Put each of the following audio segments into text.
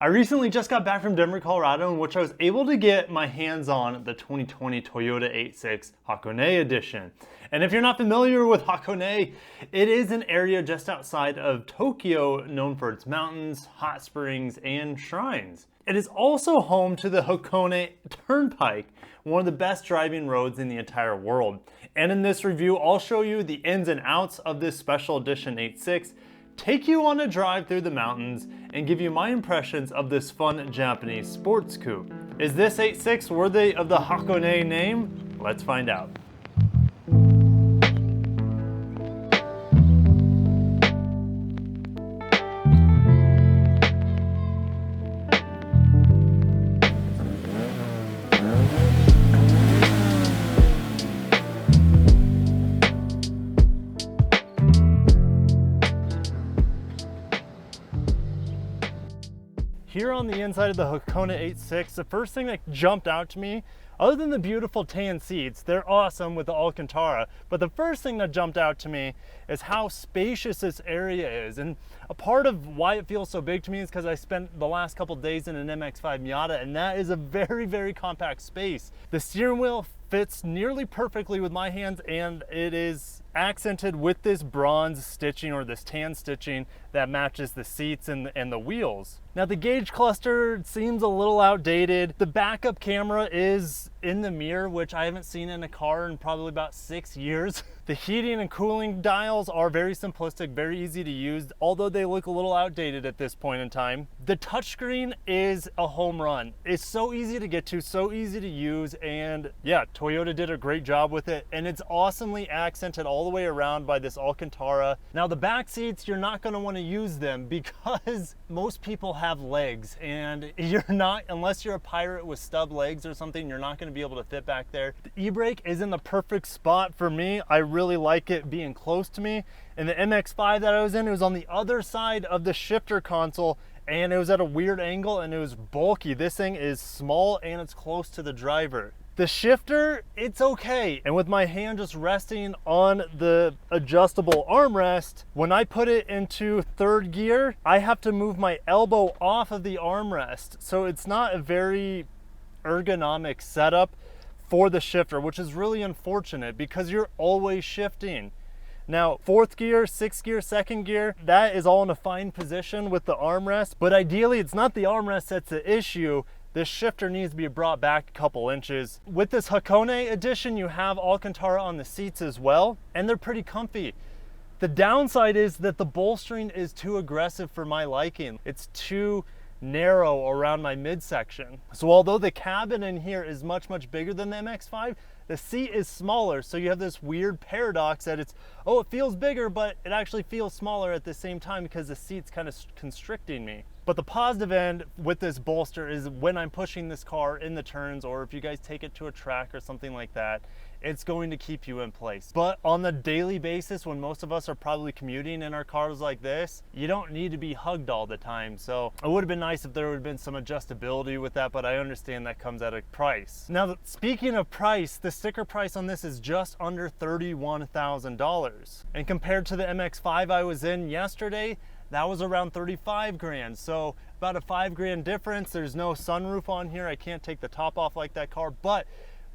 I recently just got back from Denver, Colorado, in which I was able to get my hands on the 2020 Toyota 86 Hakone edition. And if you're not familiar with Hakone, it is an area just outside of Tokyo known for its mountains, hot springs, and shrines. It is also home to the Hakone turnpike, one of the best driving roads in the entire world. And in this review, I'll show you the ins and outs of this special edition 86, take you on a drive through the mountains, and give you my impressions of this fun Japanese sports coupe. Is this 86 worthy of the Hakone name? Let's find out. Here on the inside of the Hakone 86, the first thing that jumped out to me, other than the beautiful tan seats, they're awesome with the Alcantara, but the first thing that jumped out to me is how spacious this area is. And a part of why it feels so big to me is because I spent the last couple days in an MX-5 Miata, and that is a very, very compact space. The steering wheel fits nearly perfectly with my hands, and it is accented with this bronze stitching or this tan stitching that matches the seats and the wheels. Now the gauge cluster seems a little outdated. The backup camera is in the mirror, which I haven't seen in a car in probably about 6 years. The heating and cooling dials are very simplistic, very easy to use, although they look a little outdated at this point in time. The touchscreen is a home run. It's so easy to get to, so easy to use, and yeah, Toyota did a great job with it, and it's awesomely accented all the way around by this Alcantara. Now the back seats, you're not going to want to use them because most people have legs, and you're not, unless you're a pirate with stub legs or something, you're not going to be able to fit back there. The e-brake is in the perfect spot for me. I really like it being close to me. And the MX-5 that I was in, it was on the other side of the shifter console, and it was at a weird angle and it was bulky. This thing is small and it's close to the driver. The shifter, it's okay. And with my hand just resting on the adjustable armrest, when I put it into third gear, I have to move my elbow off of the armrest. So it's not a very ergonomic setup for the shifter, which is really unfortunate because you're always shifting. Now, fourth gear, sixth gear, second gear, that is all in a fine position with the armrest, but ideally it's not the armrest that's the issue. This shifter needs to be brought back a couple inches. With this Hakone edition, you have Alcantara on the seats as well, and they're pretty comfy. The downside is that the bolstering is too aggressive for my liking. It's too narrow around my midsection. So although the cabin in here is much, much bigger than the MX-5, the seat is smaller. So you have this weird paradox that it's, oh, it feels bigger, but it actually feels smaller at the same time because the seat's kind of constricting me. But the positive end with this bolster is when I'm pushing this car in the turns, or if you guys take it to a track or something like that, it's going to keep you in place. But on the daily basis, when most of us are probably commuting in our cars like this, you don't need to be hugged all the time. So it would have been nice if there would have been some adjustability with that, but I understand that comes at a price. Now, speaking of price, the sticker price on this is just under $31,000. And compared to the MX-5 I was in yesterday, that was around 35 grand. So about a 5 grand difference. There's no sunroof on here. I can't take the top off like that car, but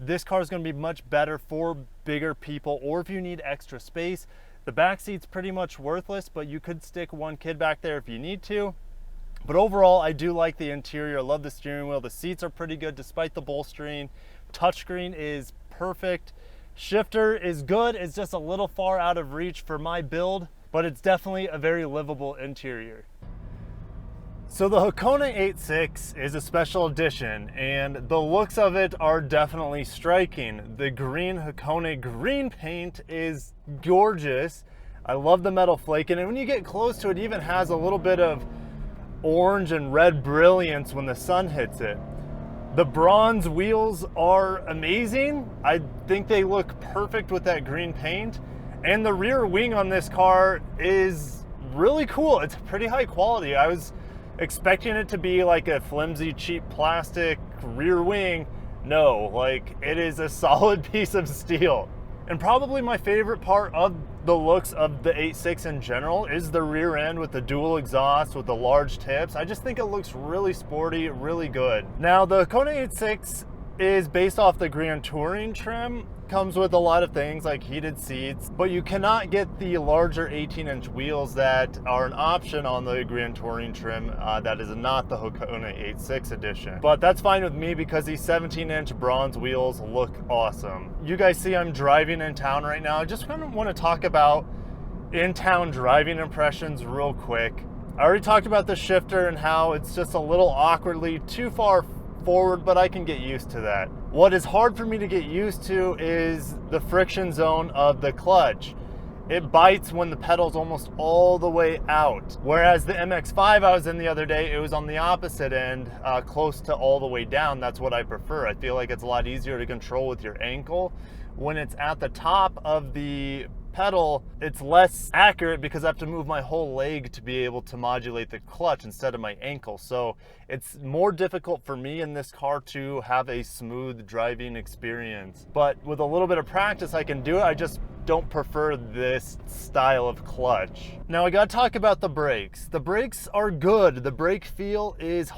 this car is going to be much better for bigger people, or if you need extra space. The back seat's pretty much worthless, but you could stick one kid back there if you need to. But overall, I do like the interior. I love the steering wheel. The seats are pretty good despite the bolstering. Touchscreen is perfect. Shifter is good. It's just a little far out of reach for my build, but it's definitely a very livable interior. So the Hakone 86 is a special edition, and the looks of it are definitely striking. The green Hakone green paint is gorgeous. I love the metal flake, and when you get close to it, it even has a little bit of orange and red brilliance when the sun hits it. The bronze wheels are amazing. I think they look perfect with that green paint. And the rear wing on this car is really cool. It's pretty high quality. I was expecting it to be like a flimsy, cheap plastic rear wing. No, like it is a solid piece of steel. And probably my favorite part of the looks of the 8.6 in general is the rear end with the dual exhaust with the large tips. I just think it looks really sporty, really good. Now the Hakone 8.6 is based off the Grand Touring trim. Comes with a lot of things like heated seats, but you cannot get the larger 18-inch wheels that are an option on the Grand Touring trim. That is not the Hakone 8.6 edition. But that's fine with me because these 17-inch bronze wheels look awesome. You guys see I'm driving in town right now. I just kind of want to talk about in-town driving impressions real quick. I already talked about the shifter and how it's just a little awkwardly too far forward, but I can get used to that. What is hard for me to get used to is the friction zone of the clutch. It bites when the pedal's almost all the way out. Whereas the MX-5 I was in the other day, it was on the opposite end, close to all the way down. That's what I prefer. I feel like it's a lot easier to control with your ankle. When it's at the top of the pedal, it's less accurate because I have to move my whole leg to be able to modulate the clutch instead of my ankle. So it's more difficult for me in this car to have a smooth driving experience. But with a little bit of practice, I can do it. I just don't prefer this style of clutch. Now I gotta talk about the brakes. The brakes are good. The brake feel is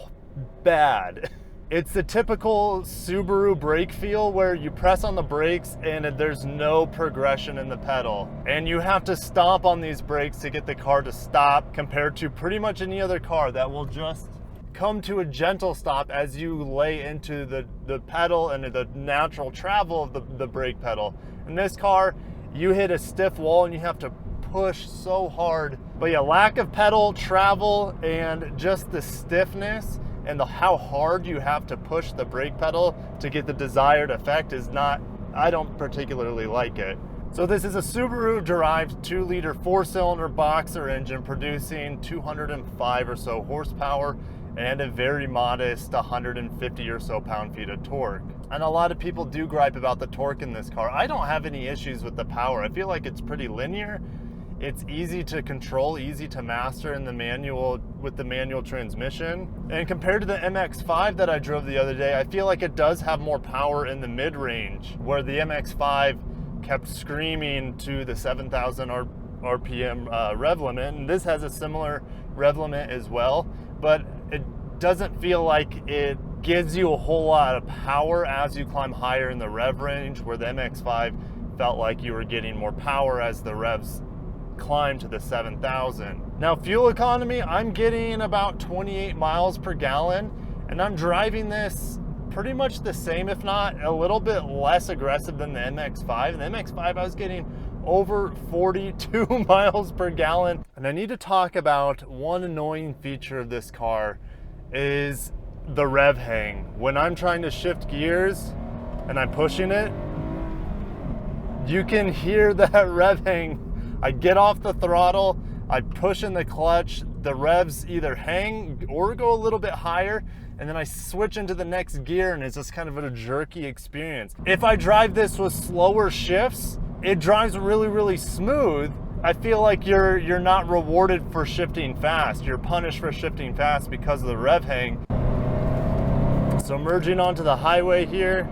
bad. It's the typical Subaru brake feel where you press on the brakes and there's no progression in the pedal. And you have to stomp on these brakes to get the car to stop, compared to pretty much any other car that will just come to a gentle stop as you lay into the pedal and the natural travel of the brake pedal. In this car, you hit a stiff wall and you have to push so hard. But yeah, lack of pedal travel and just the stiffness and how hard you have to push the brake pedal to get the desired effect is not, I don't particularly like it. So this is a Subaru derived 2-liter 4-cylinder boxer engine producing 205 or so horsepower and a very modest 150 or so pound-feet of torque. And a lot of people do gripe about the torque in this car. I don't have any issues with the power. I feel like it's pretty linear. It's easy to control, easy to master in the manual with the manual transmission. And compared to the MX-5 that I drove the other day, I feel like it does have more power in the mid-range, where the MX-5 kept screaming to the 7,000 RPM rev limit. And this has a similar rev limit as well, but it doesn't feel like it gives you a whole lot of power as you climb higher in the rev range, where the MX-5 felt like you were getting more power as the revs climb to the 7,000. Now fuel economy, I'm getting about 28 miles per gallon, and I'm driving this pretty much the same, if not a little bit less aggressive than the MX-5. The MX-5 I was getting over 42 miles per gallon. And I need to talk about one annoying feature of this car is the Rev Hang. When I'm trying to shift gears and I'm pushing it, you can hear that Rev Hang. I get off the throttle, I push in the clutch, the revs either hang or go a little bit higher, and then I switch into the next gear and it's just kind of a jerky experience. If I drive this with slower shifts, it drives really, really smooth. I feel like you're not rewarded for shifting fast. You're punished for shifting fast because of the Rev Hang. So merging onto the highway here,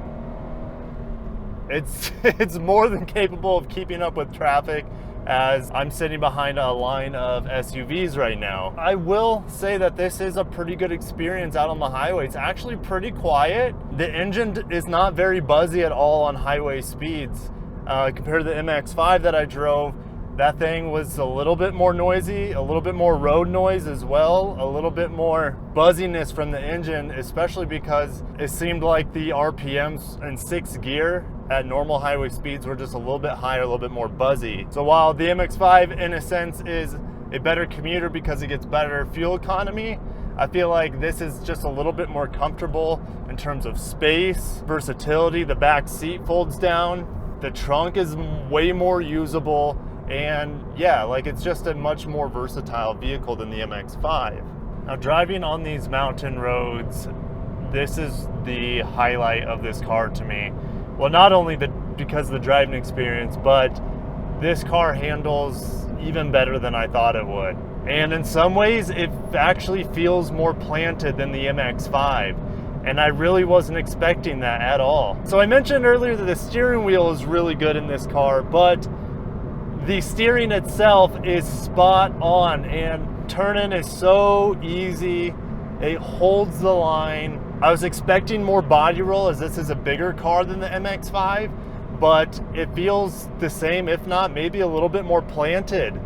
it's more than capable of keeping up with traffic, as I'm sitting behind a line of SUVs right now. I will say that this is a pretty good experience out on the highway. It's actually pretty quiet. The engine is not very buzzy at all on highway speeds. Compared to the MX-5 that I drove, that thing was a little bit more noisy, a little bit more road noise as well, a little bit more buzziness from the engine, especially because it seemed like the RPMs in 6th gear at normal highway speeds were just a little bit higher, a little bit more buzzy. So while the MX-5 in a sense is a better commuter because it gets better fuel economy, I feel like this is just a little bit more comfortable in terms of space, versatility. The back seat folds down, the trunk is way more usable, and yeah, like it's just a much more versatile vehicle than the MX-5. Now driving on these mountain roads, this is the highlight of this car to me. Well, not only because of the driving experience, but this car handles even better than I thought it would. And in some ways, it actually feels more planted than the MX-5. And I really wasn't expecting that at all. So I mentioned earlier that the steering wheel is really good in this car, but The steering itself is spot on, and turning is so easy. It holds the line. I was expecting more body roll as this is a bigger car than the MX-5, but it feels the same, if not maybe a little bit more planted.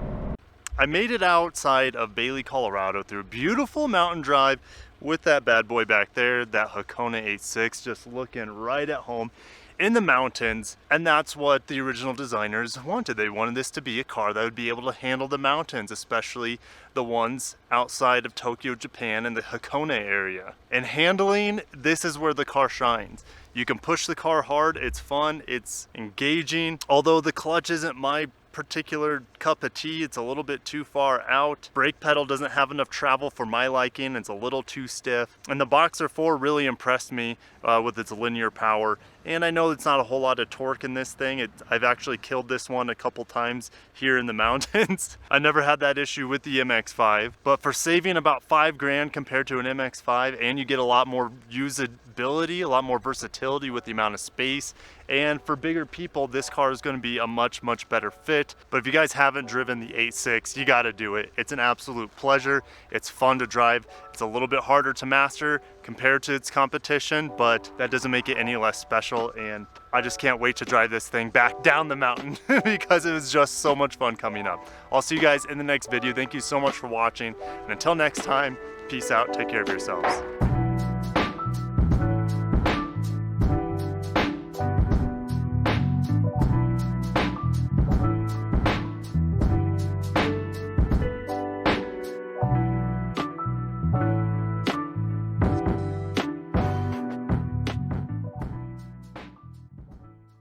I made it outside of Bailey, Colorado through a beautiful mountain drive with that bad boy back there, that Hakone 8.6, just looking right at home in the mountains. And that's what the original designers wanted. They wanted this to be a car that would be able to handle the mountains, especially the ones outside of Tokyo, Japan, and the Hakone area. And handling, this is where the car shines. You can push the car hard, it's fun, it's engaging. Although the clutch isn't my particular cup of tea, it's a little bit too far out. Brake pedal doesn't have enough travel for my liking, it's a little too stiff. And the Boxer 4 really impressed me with its linear power. And I know it's not a whole lot of torque in this thing. I've actually killed this one a couple times here in the mountains. I never had that issue with the MX-5, but for saving about $5,000 compared to an MX-5, and you get a lot more usability, a lot more versatility with the amount of space, and for bigger people, this car is going to be a much, much better fit. But if you guys haven't driven the 8.6, you got to do it. It's an absolute pleasure. It's fun to drive. It's a little bit harder to master compared to its competition, but that doesn't make it any less special. And I just can't wait to drive this thing back down the mountain because it was just so much fun coming up. I'll see you guys in the next video. Thank you so much for watching. And until next time, peace out. Take care of yourselves.